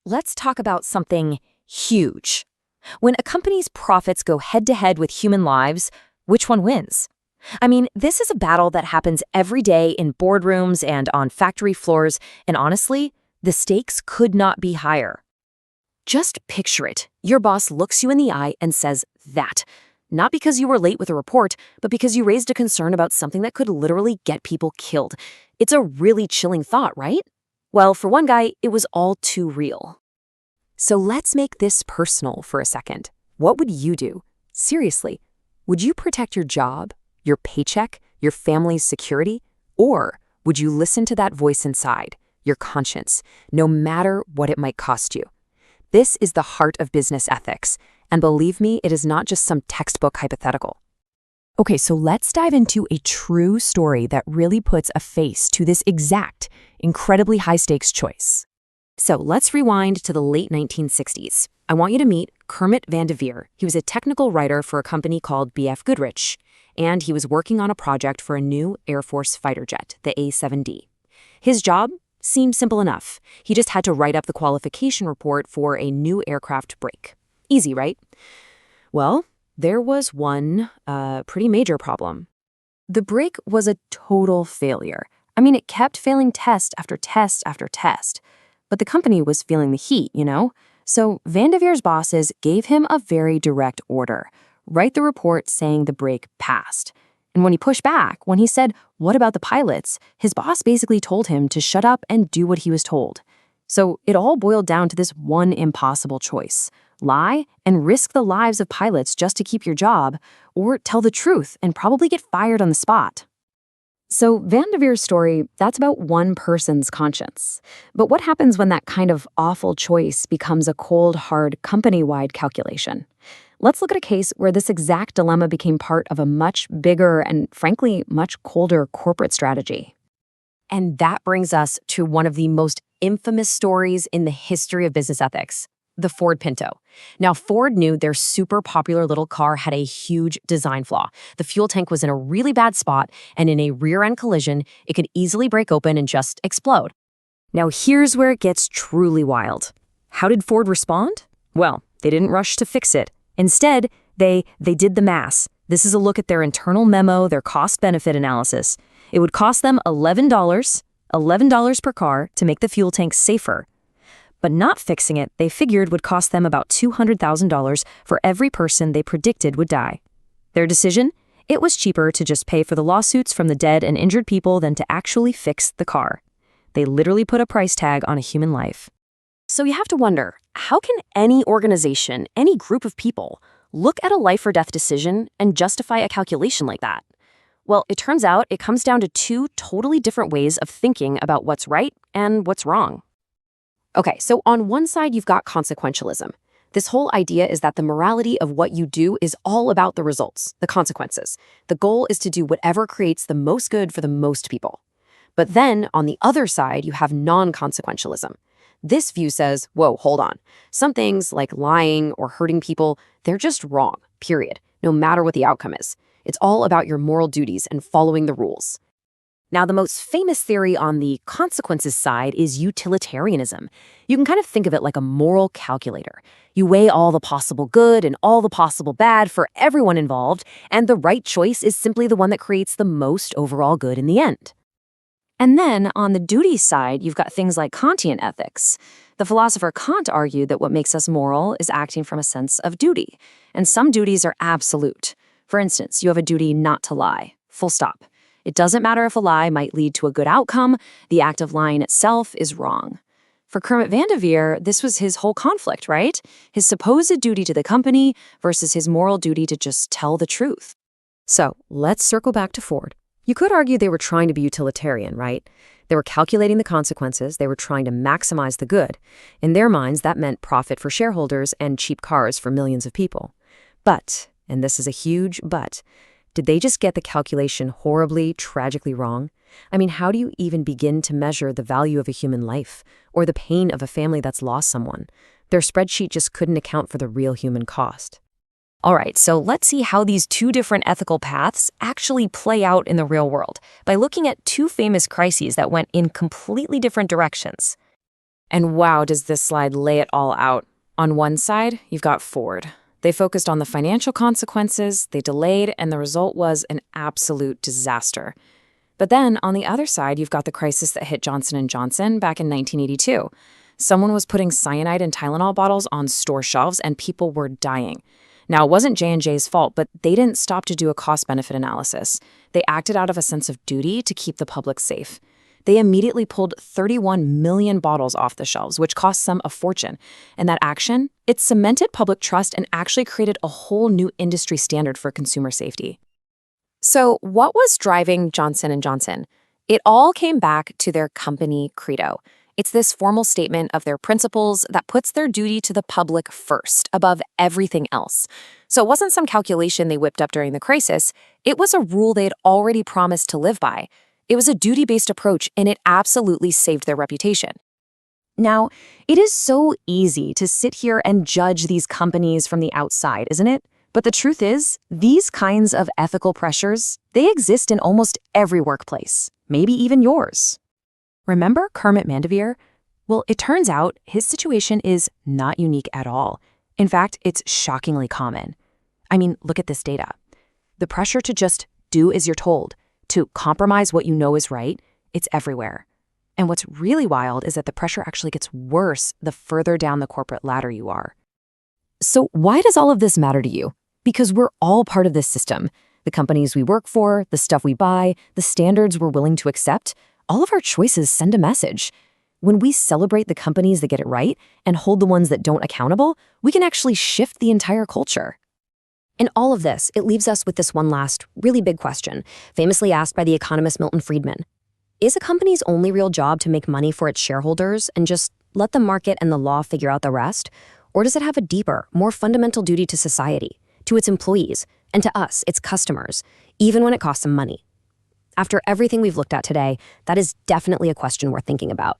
let's talk about something huge. When a company's profits go head-to-head with human lives, which one wins? I mean, this is a battle that happens every day in boardrooms and on factory floors, and honestly, the stakes could not be higher. Just picture it. Your boss looks you in the eye and says that. Not because you were late with a report, but because you raised a concern about something that could literally get people killed. It's a really chilling thought, right? Well, for one guy, it was all too real. So let's make this personal for a second. What would you do? Seriously, would you protect your job, your paycheck, your family's security? Or would you listen to that voice inside, your conscience, no matter what it might cost you? This is the heart of business ethics, and believe me, it is not just some textbook hypothetical. Okay, so let's dive into a true story that really puts a face to this exact, incredibly high-stakes choice. So let's rewind to the late 1960s. I want you to meet Kermit Van Devere. He was a technical writer for a company called B.F. Goodrich, and he was working on a project for a new Air Force fighter jet, the A-7D. His job seemed simple enough. He just had to write up the qualification report for a new aircraft break. Easy, right? Well, there was one pretty major problem. The break was a total failure. I mean, it kept failing test after test after test. But the company was feeling the heat, you know? So Van Devere's bosses gave him a very direct order. Write the report saying the break passed. And when he pushed back, when he said, "What about the pilots?" his boss basically told him to shut up and do what he was told. So it all boiled down to this one impossible choice. Lie and risk the lives of pilots just to keep your job, or tell the truth and probably get fired on the spot. So Van Devere's story, that's about one person's conscience. But what happens when that kind of awful choice becomes a cold, hard, company-wide calculation? Let's look at a case where this exact dilemma became part of a much bigger and, frankly, much colder corporate strategy. And that brings us to one of the most infamous stories in the history of business ethics, the Ford Pinto. Now, Ford knew their super popular little car had a huge design flaw. The fuel tank was in a really bad spot, and in a rear-end collision, it could easily break open and just explode. Now, here's where it gets truly wild. How did Ford respond? Well, they didn't rush to fix it. Instead, they did the math. This is a look at their internal memo, their cost-benefit analysis. It would cost them $11 per car to make the fuel tank safer. But not fixing it, they figured, would cost them about $200,000 for every person they predicted would die. Their decision? It was cheaper to just pay for the lawsuits from the dead and injured people than to actually fix the car. They literally put a price tag on a human life. So you have to wonder, how can any organization, any group of people, look at a life or death decision and justify a calculation like that? Well, it turns out it comes down to two totally different ways of thinking about what's right and what's wrong. Okay, so on one side, you've got consequentialism. This whole idea is that the morality of what you do is all about the results, the consequences. The goal is to do whatever creates the most good for the most people. But then, on the other side, you have non-consequentialism. This view says, whoa, hold on. Some things, like lying or hurting people, they're just wrong, period, no matter what the outcome is. It's all about your moral duties and following the rules. Now, the most famous theory on the consequences side is utilitarianism. You can kind of think of it like a moral calculator. You weigh all the possible good and all the possible bad for everyone involved, and the right choice is simply the one that creates the most overall good in the end. And then, on the duty side, you've got things like Kantian ethics. The philosopher Kant argued that what makes us moral is acting from a sense of duty, and some duties are absolute. For instance, you have a duty not to lie, full stop. It doesn't matter if a lie might lead to a good outcome, the act of lying itself is wrong. For Kermit Van Devere, this was his whole conflict, right? His supposed duty to the company versus his moral duty to just tell the truth. So, let's circle back to Ford. You could argue they were trying to be utilitarian, right? They were calculating the consequences, they were trying to maximize the good. In their minds, that meant profit for shareholders and cheap cars for millions of people. But, and this is a huge but, did they just get the calculation horribly, tragically wrong? I mean, how do you even begin to measure the value of a human life or the pain of a family that's lost someone? Their spreadsheet just couldn't account for the real human cost. All right, so let's see how these two different ethical paths actually play out in the real world by looking at two famous crises that went in completely different directions. And wow, does this slide lay it all out. On one side, you've got Ford. They focused on the financial consequences, they delayed, and the result was an absolute disaster. But then, on the other side, you've got the crisis that hit Johnson & Johnson back in 1982. Someone was putting cyanide in Tylenol bottles on store shelves, and people were dying. Now, it wasn't J&J's fault, but they didn't stop to do a cost-benefit analysis. They acted out of a sense of duty to keep the public safe. They immediately pulled 31 million bottles off the shelves, which cost them a fortune. And that action, it cemented public trust and actually created a whole new industry standard for consumer safety. So what was driving Johnson & Johnson? It all came back to their company credo. It's this formal statement of their principles that puts their duty to the public first, above everything else. So it wasn't some calculation they whipped up during the crisis. It was a rule they had already promised to live by. It was a duty-based approach, and it absolutely saved their reputation. Now, it is so easy to sit here and judge these companies from the outside, isn't it? But the truth is, these kinds of ethical pressures, they exist in almost every workplace, maybe even yours. Remember Kermit Mandevere? Well, it turns out his situation is not unique at all. In fact, it's shockingly common. I mean, look at this data. The pressure to just do as you're told, to compromise what you know is right, it's everywhere. And what's really wild is that the pressure actually gets worse the further down the corporate ladder you are. So why does all of this matter to you? Because we're all part of this system. The companies we work for, the stuff we buy, the standards we're willing to accept, all of our choices send a message. When we celebrate the companies that get it right and hold the ones that don't accountable, we can actually shift the entire culture. In all of this, it leaves us with this one last, really big question, famously asked by the economist Milton Friedman. Is a company's only real job to make money for its shareholders and just let the market and the law figure out the rest? Or does it have a deeper, more fundamental duty to society, to its employees, and to us, its customers, even when it costs them money? After everything we've looked at today, that is definitely a question worth thinking about.